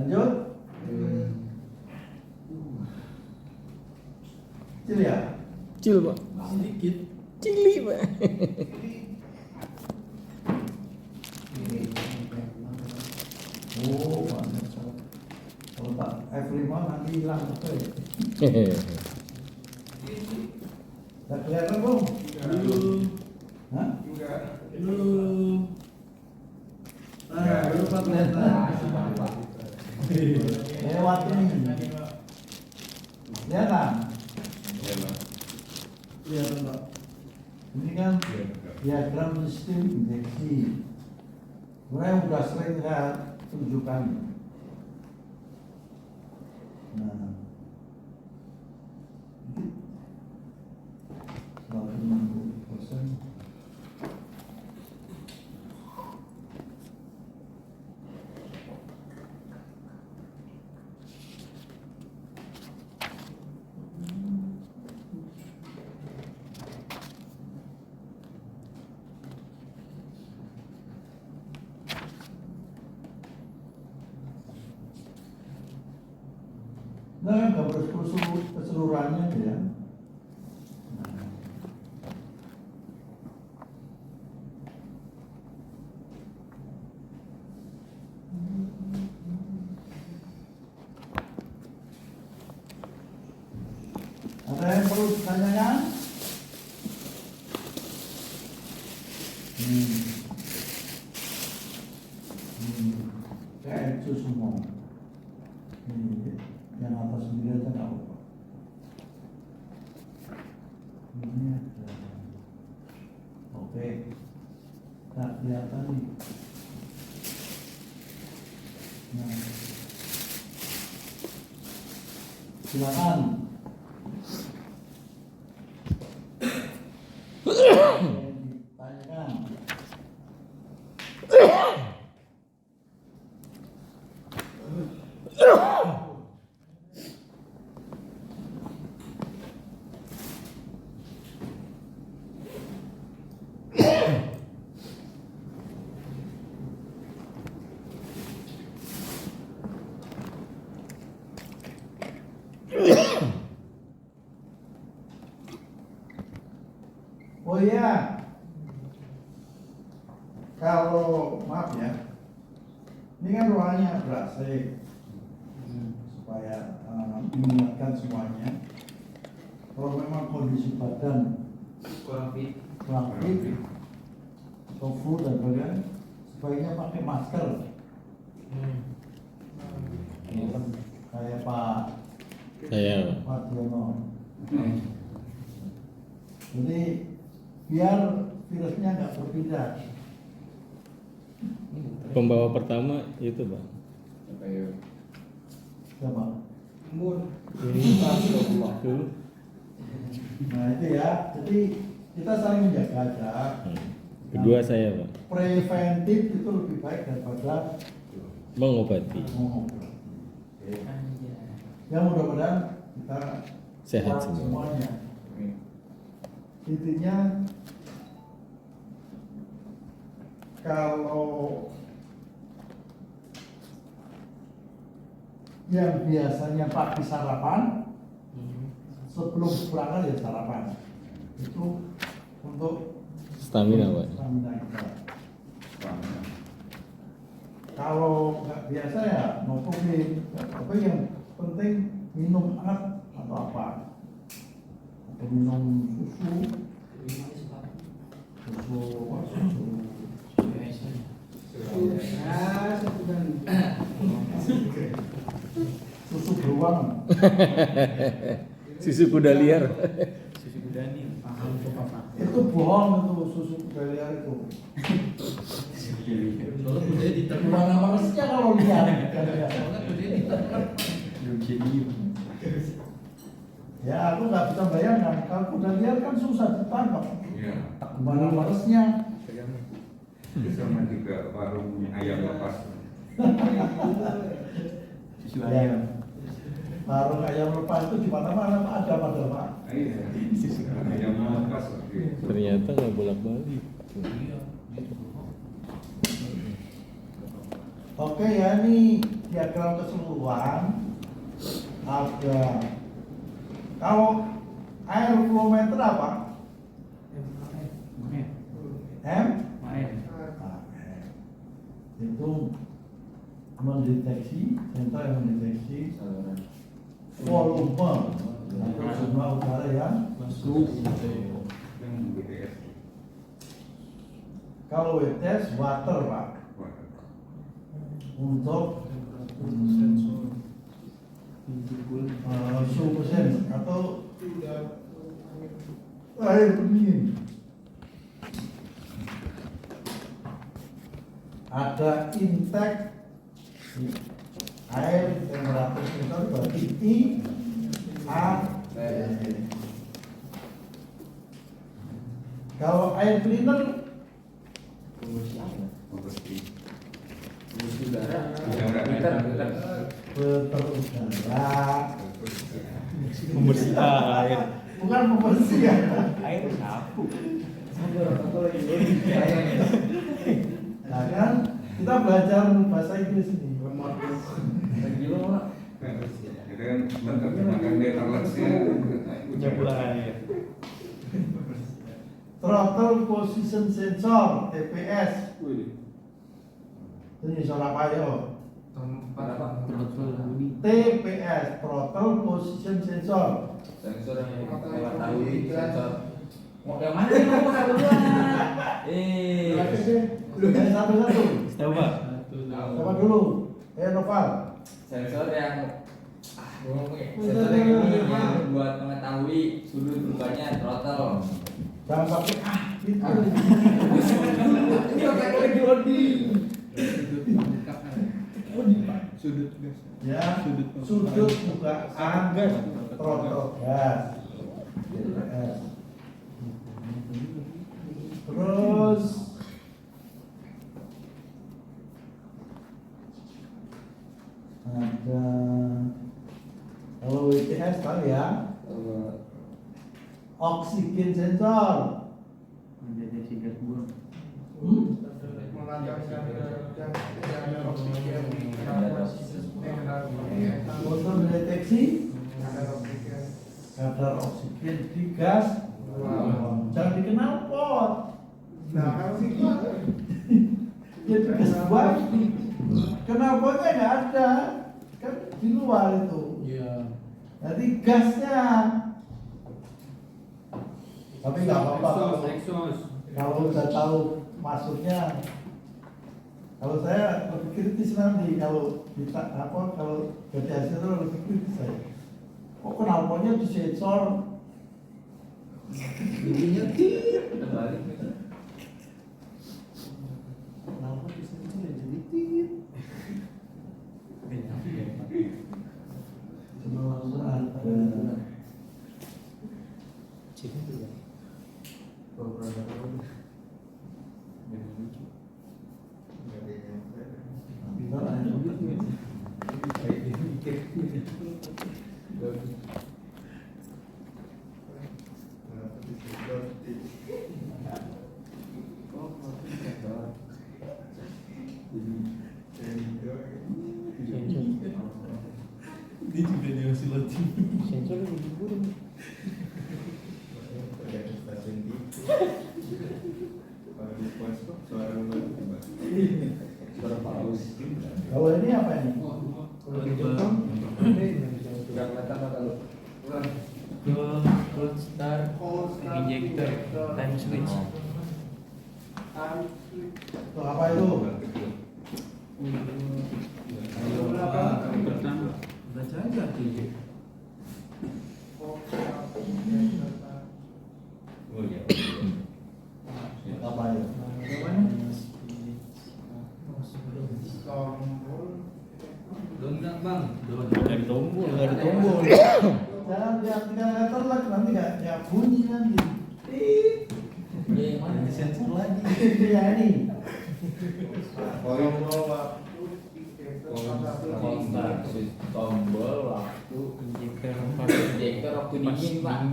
Lanjut. Kecil ya? Kecil Pak. Sedikit. Cili Pak. Oh, banyak soal. Kalau tak F5 nanti hilang apa ya? Tak kelihatan belum? Belum. Hah? Belum. Nah, belum Pak kelihatan. Lewat ini. Kelihatan? Kelihatan Pak. Ini kan diagram sistem injeksi. Sebenarnya udah sering saya tunjukkan. Nah, kalau 60%. Nah, gambar keseluruhannya ya. Ada yang perlu ditanyakan? Kayak itu semua. Ini yang atas sendiri aja nggak apa. Ini ada. Oke. Tak kelihatan nih. Nah. Silakan. Ditanyakan. Oh iya, kalau maaf ya, ini kan ruangannya ber-AC supaya mengingatkan semuanya. Kalau memang kondisi badan kurang fit, tofu dan sebagainya, sebaiknya pakai masker. Kayak Pak Diono. Jadi biar virusnya nggak berpindah. Pembawa pertama itu Pak. Siapa? Itu. Nah itu ya, jadi kita saling menjaga jarak. Kedua saya Pak. Preventif itu lebih baik daripada Mengobati. mengobati. Ya mudah-mudahan kita Sehat kuat semua. semuanya. Intinya kalau yang biasanya pagi sarapan, sebelum berangkat ya sarapan. Itu untuk Stamina Pak. stamina kita. Kalau nggak biasa ya no problem. Tapi yang penting minum hangat atau apa? Atau minum susu. Susu beruang. Susu kuda liar. Itu bohong itu susu kuda liar itu. Gimana manusia kalau liar? Ya aku nggak bisa bayangkan kalau kuda liar kan susah ditangkap. Gimana manusia? Sama juga warung ayam lepas. Ya. Warung ayam lepas itu di mana-mana Pak, ada pada Pak. Iya, ayam lepas. Ternyata nggak bolak-balik. Oke ya, ini diagram keseluruhan ada. Kalau air flow meter apa? M? Itu mendeteksi, sensor yang mendeteksi volume atau jumlah udara yang masuk. Yang BTS. Kalau WTS water Pak, untuk suhu mesin atau air pendingin. Ada intake air temperatur sensor berarti I A. Kalau air cleaner berterudara, Membersih air. bukan pembersih ya. Air sapu. Nah kan kita belajar bahasa Inggris ini. Itu kan menerjemahkan Netherlandsnya. Nyapu air. Throttle position sensor TPS. Ini suara apa yo? TPS, throttle position sensor. Sensor yang mengetahui sensor. Mau yang mana nih mau satu dua? Satu-satu. Tahu Pak? Siapa dulu? Noval. Sensor yang sensor yang ini yang buat mengetahui sudut berubahnya throttle. Jangan pakai gitu. Ini pakai lagi loading. Sudut gas. Ya, sudut bukaan throttle gas. TPS. Terus ada kalau WTS tahu ya, oksigen sensor. Mendeteksi gas buang. Untuk mendeteksi kadar oksigen di gas. Jangan dikenal pot. Jadi gas buang. Kenalpotnya nggak ada, kan di luar itu. Iya. Jadi gasnya. Tapi nggak apa-apa kalau udah tahu maksudnya. Kalau saya lebih kritis nanti kalau kita kalau BTS itu lebih kritis saya. Kok knalpotnya di sensor? Bunyinya tit. Terbalik. Knalpot di sensor ya jadi tit. Terus ada Dia juga dia masih loading. Sensor lebih burung. Suara paus. kalau ini apa ini? Kalau di Jepang, Udah kelihatan nggak kalau? cold start injector time switch. Itu apa itu? Pertama baca aja tuh. Oh iya. Apa itu? Dongkrak bang. Nggak ada tombol, nggak ada tombol. Jangan tinggal terlak nanti nggak bunyi nanti. Yang mana? Di sensor lagi. Ya ini. Kontak tombol waktu injektor waktu dingin pak.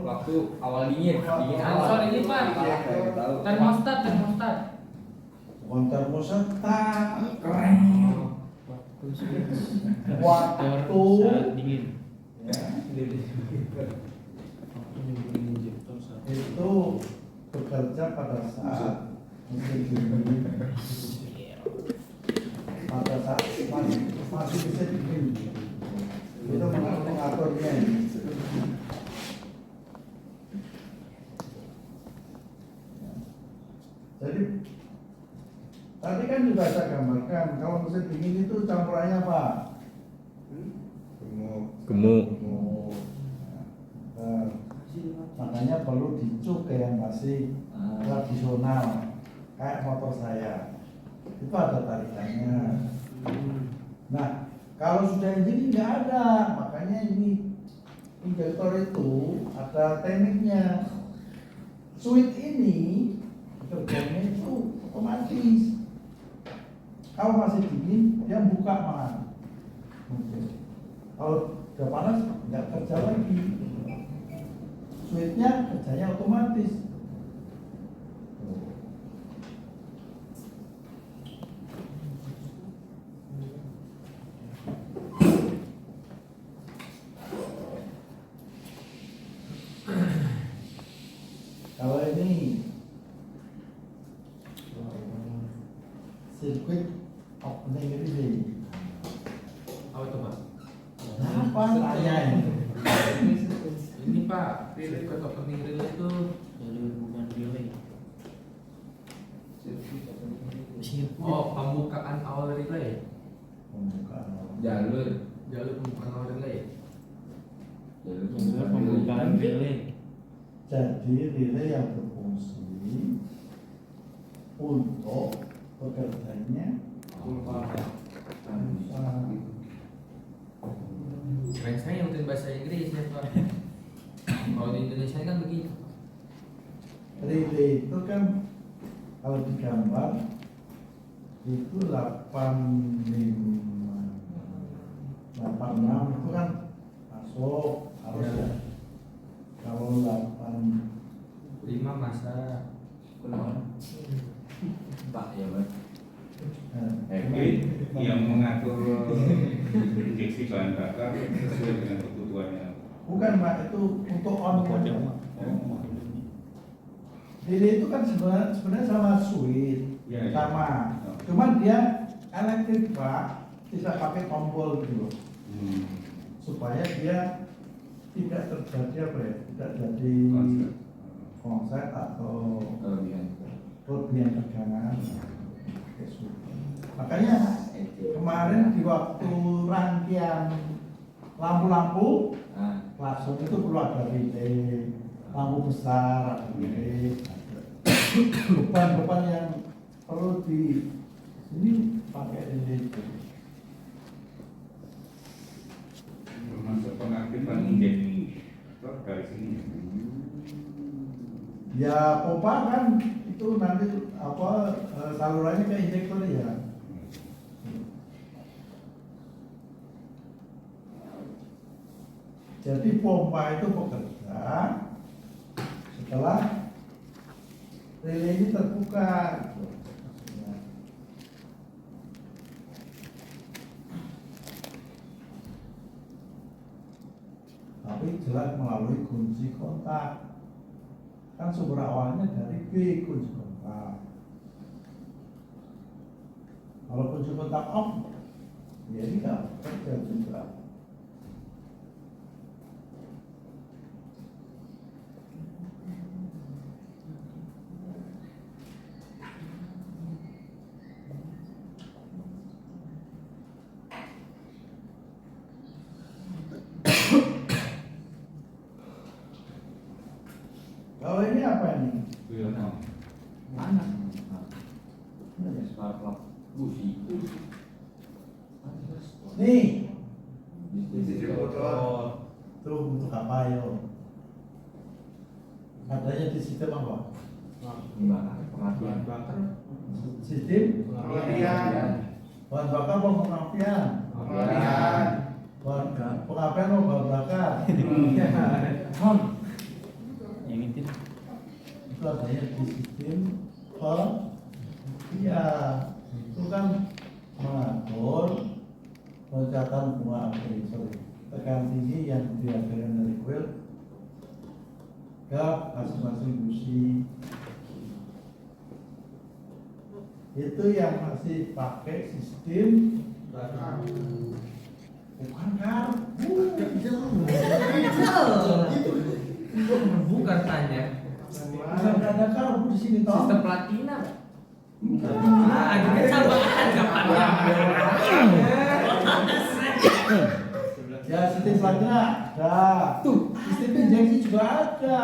Waktu awal dingin awal. Sensor ini, Pak. Tahu. Termostat. termosnya tak keren. Waktu saat dingin. ya, itu bekerja pada saat musim dingin, pada saat masih bisa dingin, itu mengaturnya. Jadi tadi kan juga saya gambarkan kalau musim dingin itu campurannya apa? Gemuk. Nah, makanya perlu dicukai yang masih tradisional kayak motor saya itu ada tarikannya. Nah kalau sudah ini nggak ada, makanya ini injektor itu ada tekniknya. Switch ini kerjanya itu otomatis. Kalau masih dingin dia buka malah. Kalau udah panas nggak kerja lagi. Switchnya kerjanya otomatis. Kalau ini sirkuit opening relay. Apa itu Pak? Apa tanya ini? Ini Pak, relay ke opening relay itu Jalur bukan relay. oh pembukaan awal relay, Pembukaan. Jalur. jalur pembukaan awal relay. Jalur pembukaan relay. Jadi relay yang berfungsi untuk bekerjanya Keren saya yang bahasa Inggris ya Pak. Kalau di Indonesia kan begitu. relay itu kan kalau digambar itu 86 itu kan masuk harus ya. Kalau 8 5 masa. Pak ya Pak. yang mengatur injeksi bahan bakar sesuai dengan kebutuhannya. bukan Pak, itu untuk on Kode. relay itu kan sebenarnya sama switch Ya, ya. sama, cuman dia elektrik Pak, tidak pakai tombol gitu loh. Supaya dia tidak terjadi apa ya, tidak jadi konslet atau kelebihan tegangan. Makanya kemarin di waktu rangkaian lampu-lampu langsung itu perlu ada relay, lampu besar ada relay, beban-beban yang perlu di sini pakai relay itu. Termasuk pengaktifan injeksi dari sini. Ya pompa kan itu nanti apa salurannya ke injektor ya. Jadi pompa itu bekerja setelah relay ini terbuka. Tapi jelas melalui kunci kontak. Kan sumber awalnya dari B kunci kontak. Kalau kunci kontak off, ya ini nggak kerja juga. Kalau ini apa ini? Mana? Spark plug busi. Nih, Distributor. tuh untuk apa yo? Adanya di sistem apa? Gimana? Pengapian. Sistem Pengapian. bahan bakar apa pengapian? Pengapian. Bahan pengapian apa bahan bakar? Yang itu Itu adanya di sistem Iya, itu kan mengatur loncatan bunga tekan tinggi yang dihasilkan dari kuil ke masing-masing busi. Itu yang masih pakai sistem bukan karbu. Bukan tanya. Bukan ada karbu di sini toh. Sistem platina. Kita tambahan kapan? Ya sistem platina ada. Sistem injeksi juga ada.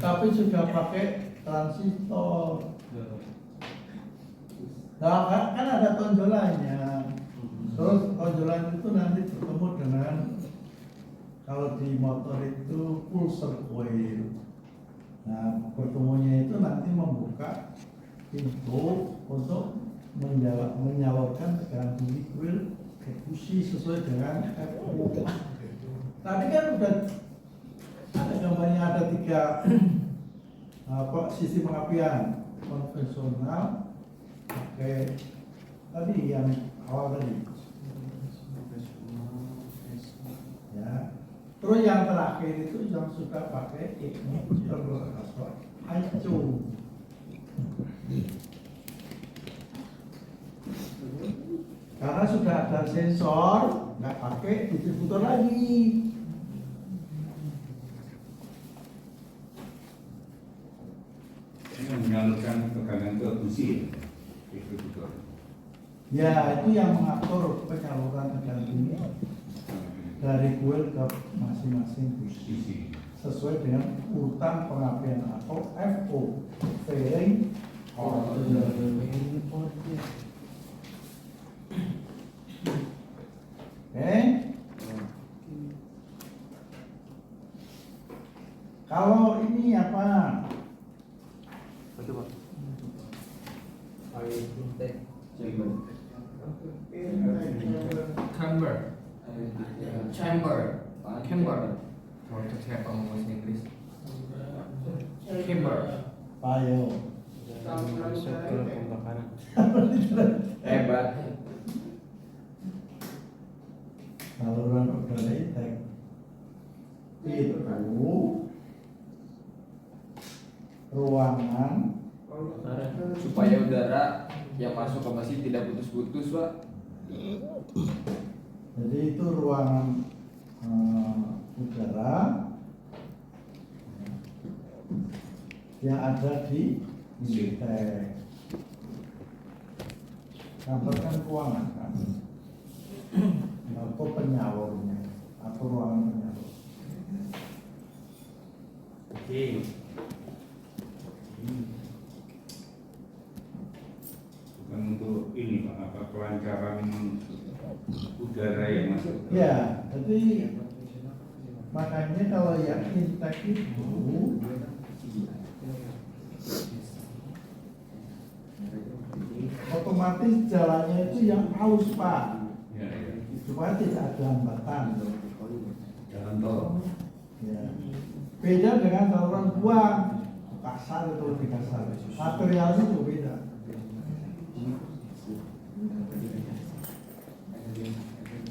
Tapi juga pakai transistor. Nah, kan ada tonjolannya. Terus tonjolan itu nanti bertemu dengan, kalau di motor itu pulser coil. Nah, pertemuannya itu nanti membuka pintu untuk menyalurkan tekanan tinggi coil ke busi sesuai dengan FO. Tadi kan udah ada gambarnya, ada 3 sistem pengapian konvensional, pakai tadi yang awal tadi. Ya. Terus yang terakhir itu yang sudah pakai igniter atau ICO. Karena sudah ada sensor, nggak pakai distributor lagi. Ini menyalurkan tekanan ke busi distributor. Ya, itu yang mengatur penyaluran tekanan tinggi dari kuil ke masing-masing busi Busi. sesuai dengan urutan pengapian atau FO, fairing order. Oke. Kalau ini apa? Chamber. Mau cek siapa ngomong bahasa Inggris? Chamber. Payo. Masuk ke pembakaran. Hebat. Saluran udara intake itu ruangan Supaya udara yang masuk ke mesin tidak putus-putus, Pak. jadi itu ruangan udara yang ada di intake. Kantor kan ruangan kan, atau penyalurnya atau ruangan penyalur. Oke. Bukan untuk ini Pak, apa kelancaran udara yang masuk. Ya, jadi makanya kalau yang intake itu otomatis jalannya itu yang halus Pak, Ya, ya. supaya tidak ada hambatan. Jalan tol. Ya. Beda dengan saluran buang, kasar itu lebih kasar. Materialnya juga beda.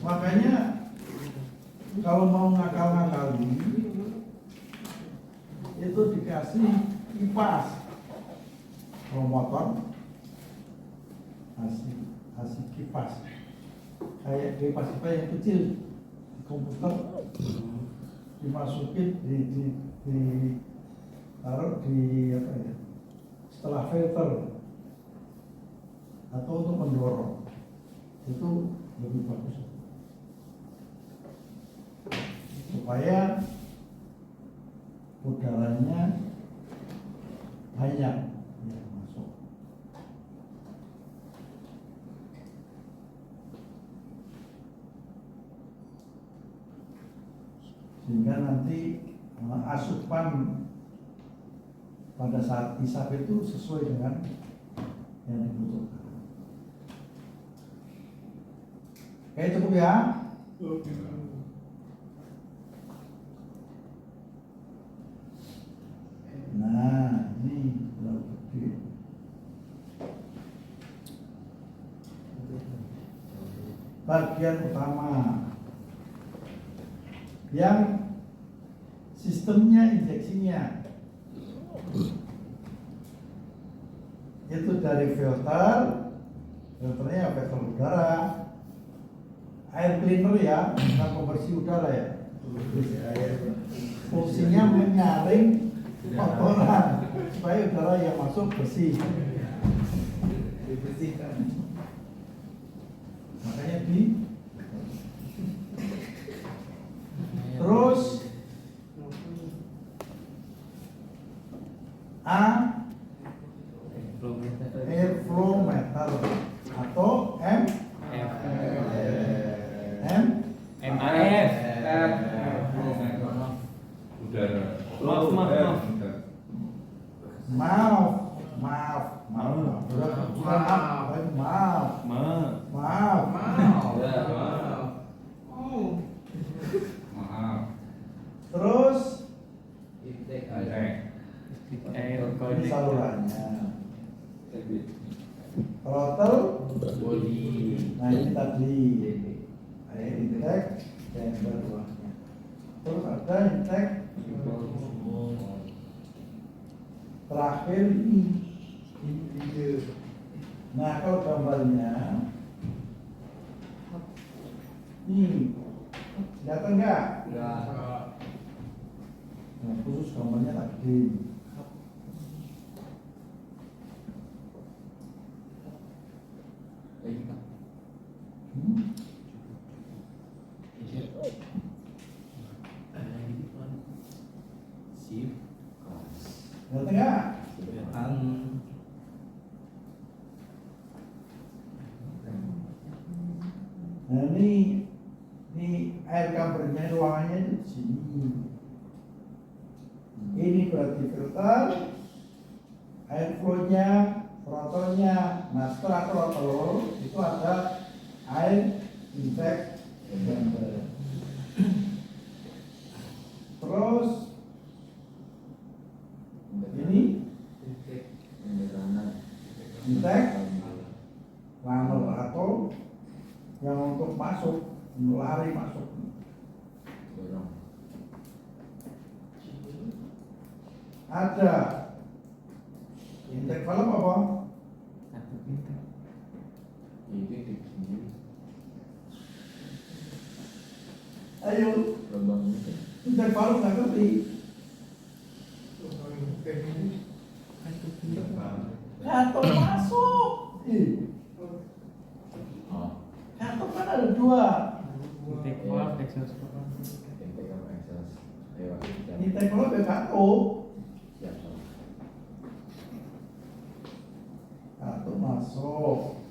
Makanya kalau mau ngakal-ngakali itu dikasih kipas. Kalau motor kasih kipas. Kayak kipas yang kecil di komputer, dimasukin taruh di apa ya, setelah filter atau untuk mendorong, itu lebih bagus supaya udaranya banyak yang masuk. Sehingga nanti asupan pada saat isap itu sesuai dengan yang dibutuhkan. Oke, cukup ya. Nah, ini terlalu gede. bagian utama yang sistemnya injeksinya itu dari filternya filter udara, air cleaner ya, bukan pembersih udara ya. Fungsinya menyaring kotoran supaya udara yang masuk bersih. Dibersihkan. Makanya terus air flow meter atau MAF. Udara. Maaf. Terus Intake. Air ini coding. salurannya throttle Body. nah ini tadi air intake chamber luarnya. Terus ada intake terakhir ini. Nah kalau gambarnya nih kelihatan nggak? Nah, khusus gambarnya tadi. Kelihatan nggak? Nah ini air kampernya ruangannya itu di sini. Ini berarti filter, air flow-nya, throttle-nya. Nah setelah throttle itu ada air intake chamber. Terus ini intake runner atau yang untuk masuk, lari masuk. Ada intake valve apa? Ayo, intake valve nggak ngerti. Kantong masuk. Kantong kan ada dua. Intake valve, exhaust valve. Intake valve ya kantong. Kantong masuk.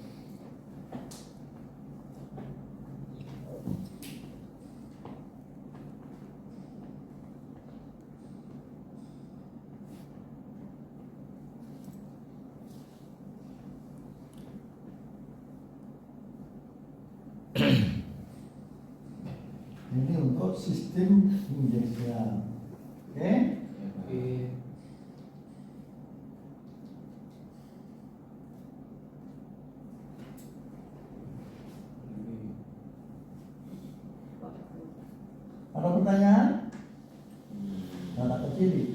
Ini untuk sistem injection. Oke? Ada pertanyaan? Anak kecil.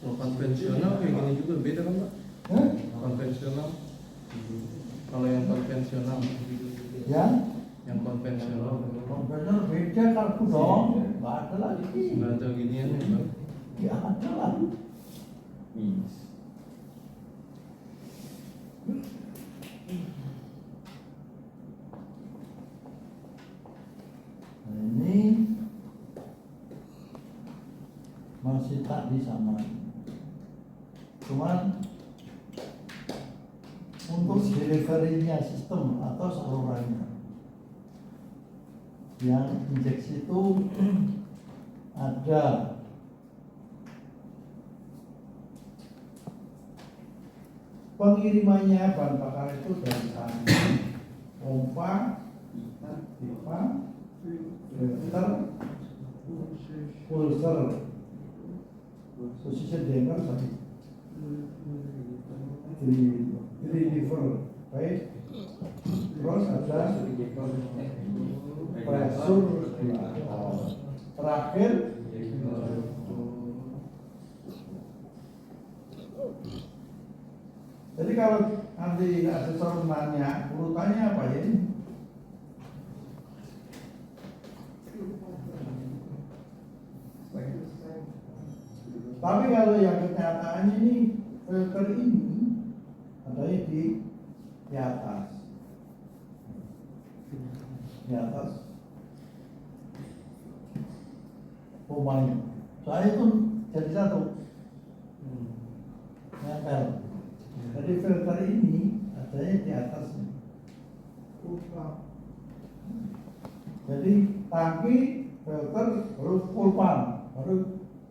Kalau konvensional kayak gini juga beda kan Pak? Hah? Konvensional. Kalau yang konvensional, Yang konvensional konvensional beda kartu dong. Nggak ada lagi. nggak ada ginian ya Pak? Nggak ada lagi. Nah, ini masih tak disamain. Cuman untuk delivery-nya sistem atau salurannya yang injeksi itu ada pengirimannya bahan bakar itu dari tangki, pompa, pipa, filter, pulser, posisi dengar tadi, deliver, baik, terus Terus ada pressure terakhir jadi kalau nanti asesor nanya urutannya apa ya ini? Tapi kalau yang kenyataannya ini filter ini adanya di atas. Di atas pompanya. Soalnya itu jadi satu. Nempel. Jadi filter ini adanya di atasnya. Jadi tangki filter baru full pump, baru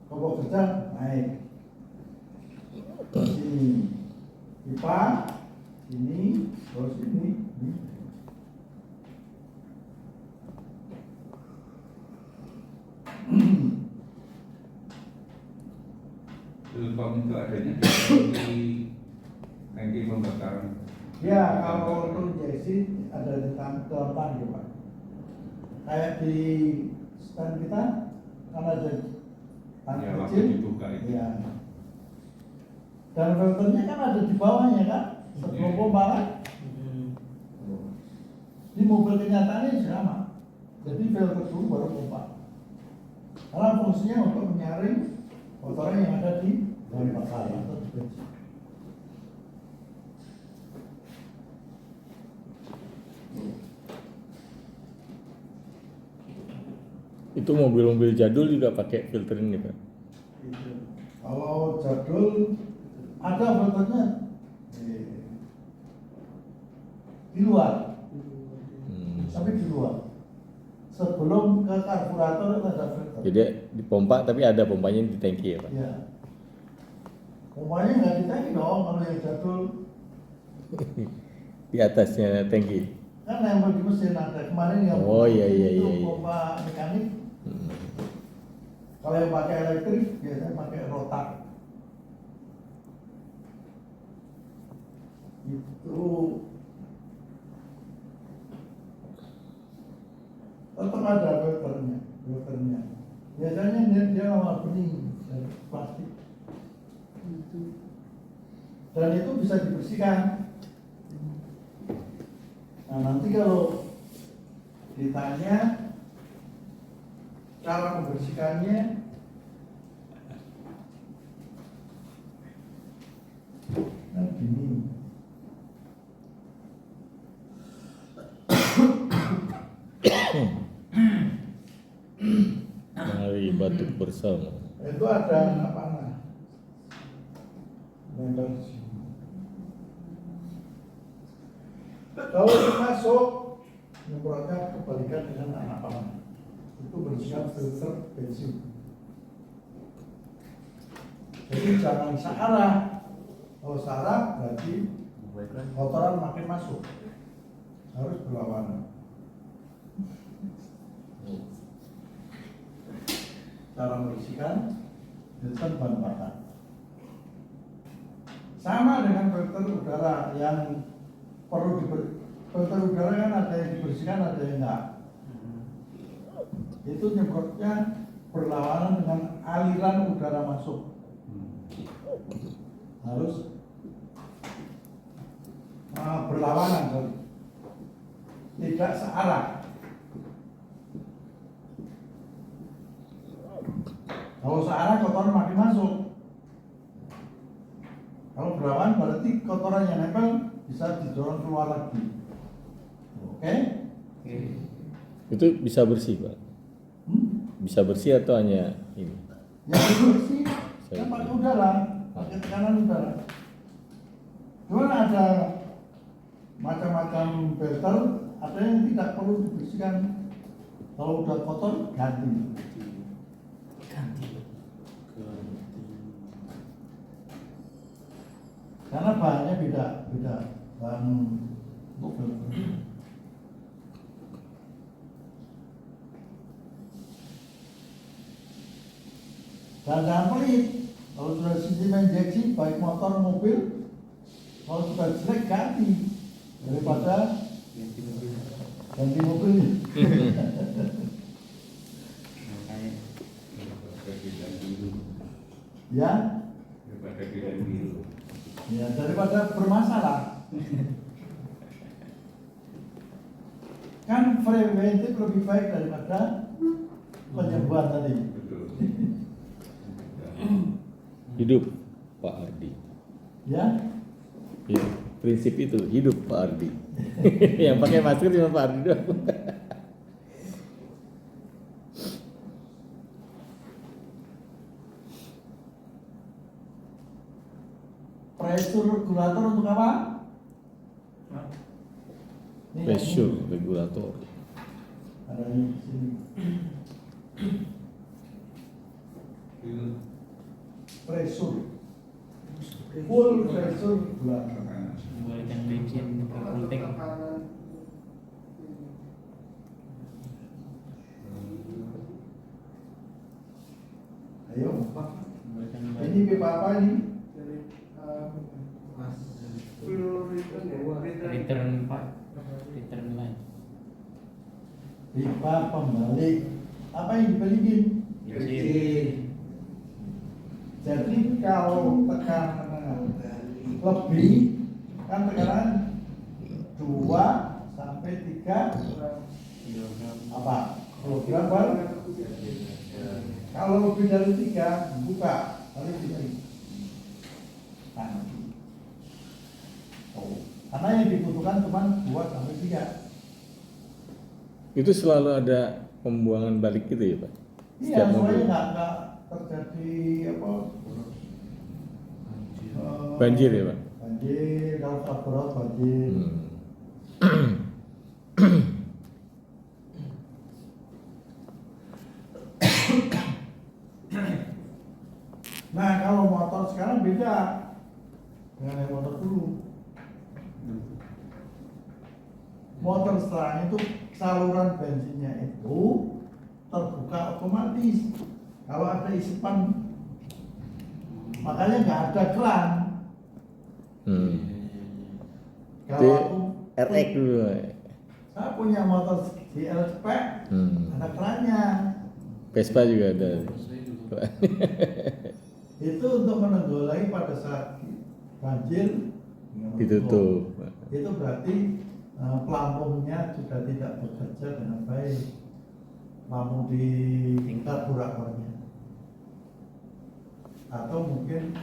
kobok kerja naik. Terus ini pipa, ini, terus ini. Pump itu adanya di tangki pembakaran. Ya, kalau untuk injeksi ada di dalam tangki Pak. Kayak di stand kita kan ada tangki Ya, waktu kecil. dibuka itu. Ya. Dan filternya kan ada di bawahnya kan, sebelum pompa kan. Di mobil kenyataannya sama. Jadi filter dulu baru pompa. Karena fungsinya untuk menyaring kotoran yang ada di dalam bakar atau di bensin. Itu mobil-mobil jadul juga pakai filter ini, Pak. Gitu. Kalau jadul ada filternya di luar, tapi di luar. Sebelum ke karburator ada filter. Jadi di pompa tapi ada pompanya di tangki ya, Pak. Ya. Pompanya nggak di tangki dong kalau yang jadul. Di atasnya tangki. Kan nempel di mesin ada kemarin yang Oh, iya, itu iya. pompa mekanik. Kalau yang pakai elektrik biasanya pakai rotak. Itu tetap ada filternya. Biasanya dia warna bening dari plastik. Dan itu bisa dibersihkan. Nah nanti kalau ditanya cara membersihkannya, nah gini. Mari batuk bersama. Itu ada apa nah? Nempel di sini. Kalau masuk, nyemprotnya kebalikan dengan anak panah. Itu bersihkan filter bensin. Jadi jangan searah. Kalau searah berarti kotoran makin masuk. Harus berlawanan. Cara membersihkan filter bahan bakar. Sama dengan filter udara yang perlu filter udara kan ada yang dibersihkan, ada yang enggak. Itu nyemprotnya berlawanan dengan aliran udara masuk. Harus berlawanan, sorry. Tidak searah. Kalau searah kotoran makin masuk. Kalau berlawanan berarti kotoran yang nempel bisa didorong keluar lagi. Oke? Itu bisa bersih, Pak. Bisa bersih atau hanya ini? Yang bersih kan pakai udara, pakai tekanan udara. Cuman ada macam-macam filter, ada yang tidak perlu dibersihkan. Kalau udah kotor ganti. Karena bahannya beda bahan untuk filter. Dan jangan pelit. Kalau sudah sistem injeksi baik motor mobil, kalau sudah jelek ganti daripada ganti mobil. Ganti mobil nih. Makanya Daripada bilang biru, Ya, daripada bilang biru. ya daripada bermasalah. Kan preventif lebih baik daripada penyembuhan tadi. Betul. Hidup Pak Ardi. Ya, Ya, prinsip itu hidup Pak Ardi. Yang pakai masker cuma Pak Ardi doang. pressure regulator untuk apa? Ini yang Pressure ini. regulator. Ada di sini. Itu Pressure. Full pressure regulator. membalikkan bensin ke kultek. Ayo, Membalikkan ini pipa apa ini? return pak, return line. Pipa pembalik. Apa yang dibalikin? Bensin. Jadi kalau tekanan lebih kan tekanan 2 sampai 3 Kilogram. apa? Kilogram per. Kalau lebih dari 3 buka harus dibalik. Nah. Oh. Karena yang dibutuhkan cuma 2 sampai 3. Itu selalu ada pembuangan balik gitu ya Pak? Iya, Setiap soalnya mobil. nggak terjadi apa? Banjir ya Pak? Banjir, kalau kabur banjir. Nah, kalau motor sekarang beda dengan yang motor dulu. Motor sekarang itu saluran bensinnya itu terbuka otomatis. Kalau ada isipan, makanya nggak ada keran. Itu Kalau aku RX dulu. saya punya motor GL Spec, ada kerannya. Vespa juga ada. Itu untuk menanggulangi pada saat banjir Ditutup. itu berarti pelampungnya sudah tidak bekerja dengan baik, lampu di karburatornya atau mungkin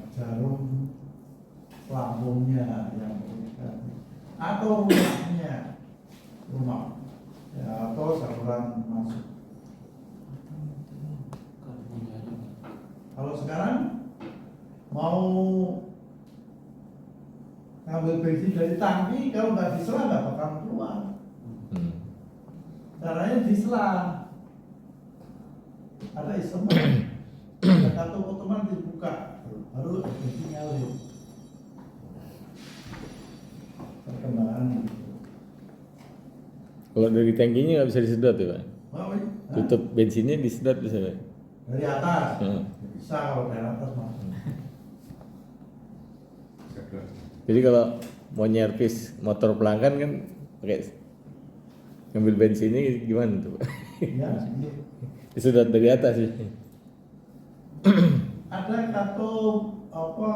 jarum lambungnya yang berbeda atau rumah ya, atau saluran masuk. Kalau sekarang mau ngambil bensin dari tangki, kalau nggak disela nggak bakal keluar. Caranya disela. Ada instrumen, ada kartu otomatis dibuka, baru bensin ngalir. Perkembangan. Kalau dari tangkinya nggak bisa disedot ya Pak? Mau ini? Hah? Tutup bensinnya disedot bisa Pak? Dari atas. Hmm. Bisa kalau dari atas mah. Jadi kalau mau nyervis motor pelanggan kan pakai ngambil bensinnya gimana tuh Pak? Ya, Disedot dari atas sih. ada kartu apa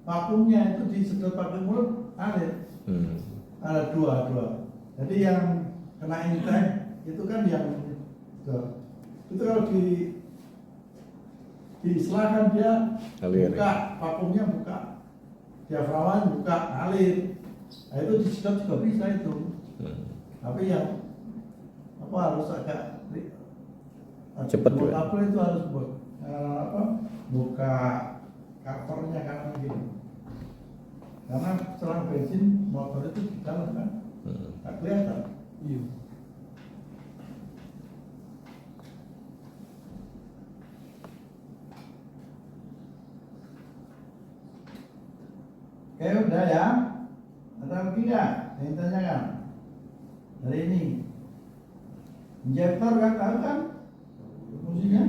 vakumnya itu disedot pakai mulut alir. Ada dua. Jadi yang kena intek itu kan yang itu kalau diistilahkan dia Alir, buka vakumnya buka, diafragma buka alir. Nah, itu disedot juga bisa itu. Tapi yang apa harus agak Cepet juga. kabel itu harus buka covernya kanan begini. Karena selang bensin motor itu di dalam kan, tak kelihatan. Iya. Oke udah ya. Ada lagi nggak yang tanyakan? Dari ini injektor kan tahu kan fungsinya?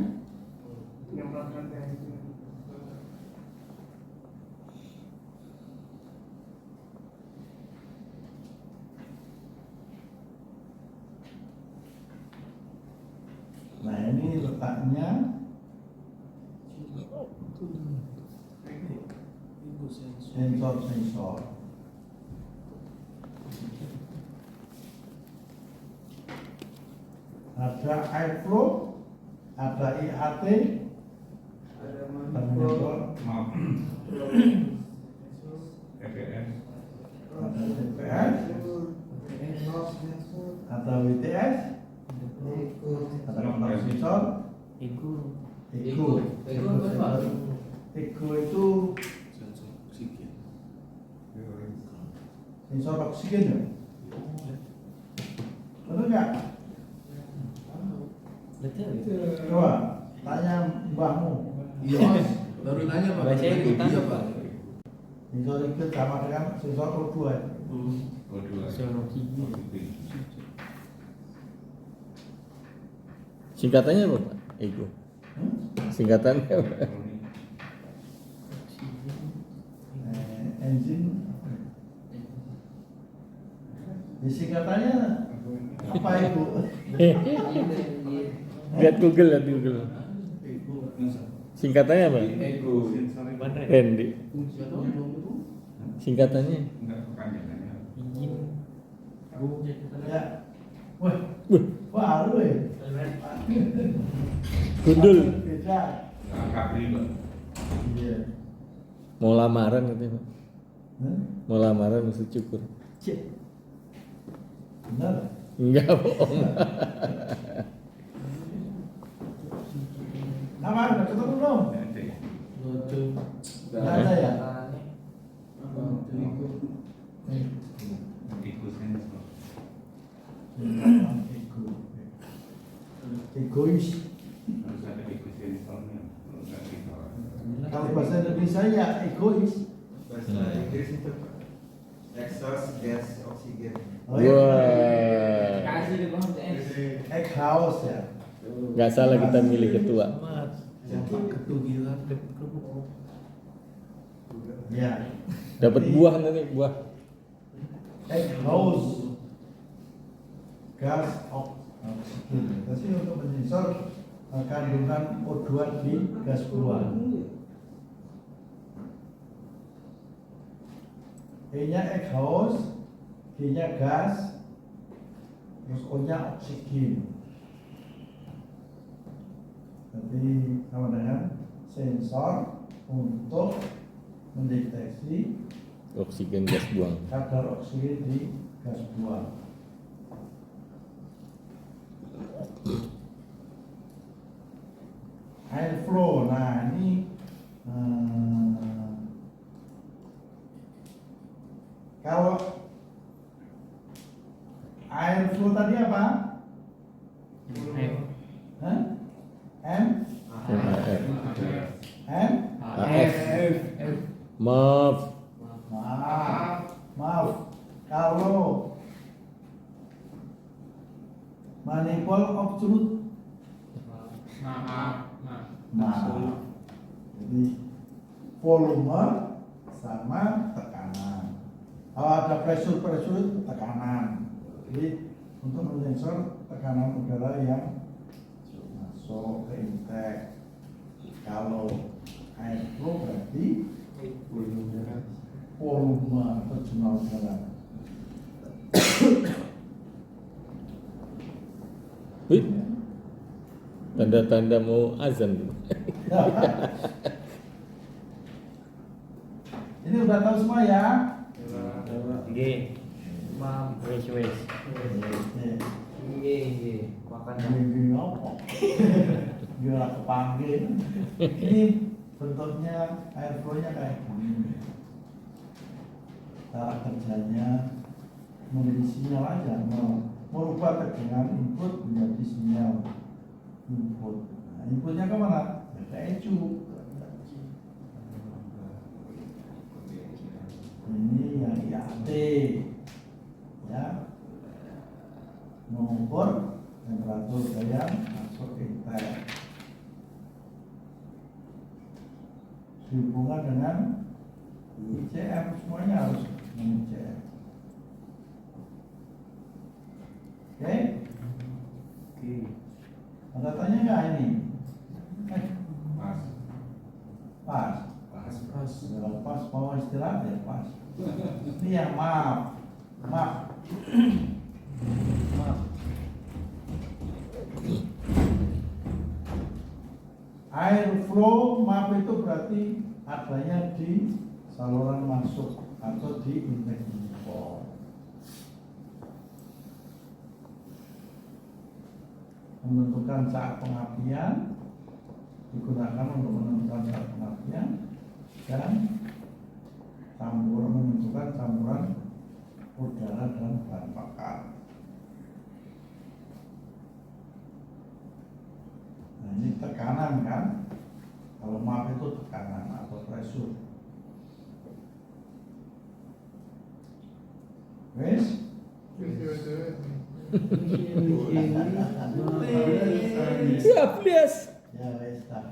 letaknya sensor. Ada airflow, ada IAT, Maaf. EPS. ada TPS, ada WTS, ada kompresor, Ego. Ego. Ego itu Sensor oksigen. sensor oksigen ya? Betul nggak? Betul. Coba tanya mbahmu. Iya, baru nanya Pak. Bahasa ikutan. Iya Pak. Sensor itu sama dengan sensor O2 ya? O2. Sorokigi. Singkatannya apa Pak? Ego. Hmm? Singkatannya apa? Engine. Di singkatannya apa itu? Lihat Google. Singkatannya apa? Ego. Randy. Singkatannya. Enggak kepanjangannya. Izin. Ya. Wah, baru ya. Gundul. Beda. Angka prima. Iya. Mau lamaran katanya Pak. Hmm? Mau lamaran mesti cukur. Benar. Enggak bohong. Nama udah ketemu belum? Nggak ada ya? Ego sensor. Egois. Harus ada ego sensornya. Kalau nggak ditolak. Kalau bahasa Indonesia ya egois. Bahasa Inggris itu exhaust gas oksigen. Oh, iya. Wah. Kasih deh bang, Egghouse ya. Nggak salah kita milih ketua. Ketugilan. Ya. Dapat buah nanti buah. Egghouse. Gas oksigen. Tapi untuk menyensor kandungan O2 di gas buah. E-nya egghouse, G-nya gas, terus O-nya oksigen. Jadi sama dengan sensor untuk mendeteksi Oksigen gas buang. kadar oksigen di gas buang. Airflow, nah ini kalau airflow tadi apa? Hah? M? MAF. M? AF. Maaf. Maaf. Kalau manifold of truth, maaf. Jadi volume sama tekanan. Kalau ada pressure itu tekanan. Jadi untuk menyensor tekanan udara yang masuk ke intake. Kalau airflow berarti volume atau jumlah udara. Wih. Tanda-tanda mau azan. Ini udah tahu semua ya? G. Wes. Gini apa? Gila kepanggil. Ini bentuknya airflow-nya kayak gini. Cara kerjanya memberi sinyal aja, merubah tegangan input menjadi sinyal input. Nah, inputnya kemana? Ke ECU. Ini yang IAT, ya, mengukur temperatur daya masuk ke intake. Sehubungan dengan ICM, semuanya harus ICM. Oke? Ada tanya nggak ini? istirahat ya pas. Ini yang maaf. Air flow maaf itu berarti adanya di saluran masuk atau di intake import. Menentukan saat pengapian digunakan untuk menentukan saat pengapian dan menentukan campuran udara dan bahan bakar. Nah, ini tekanan kan? Kalau maaf itu tekanan atau pressure. Wes? Siap, Bias. Ya wes tak.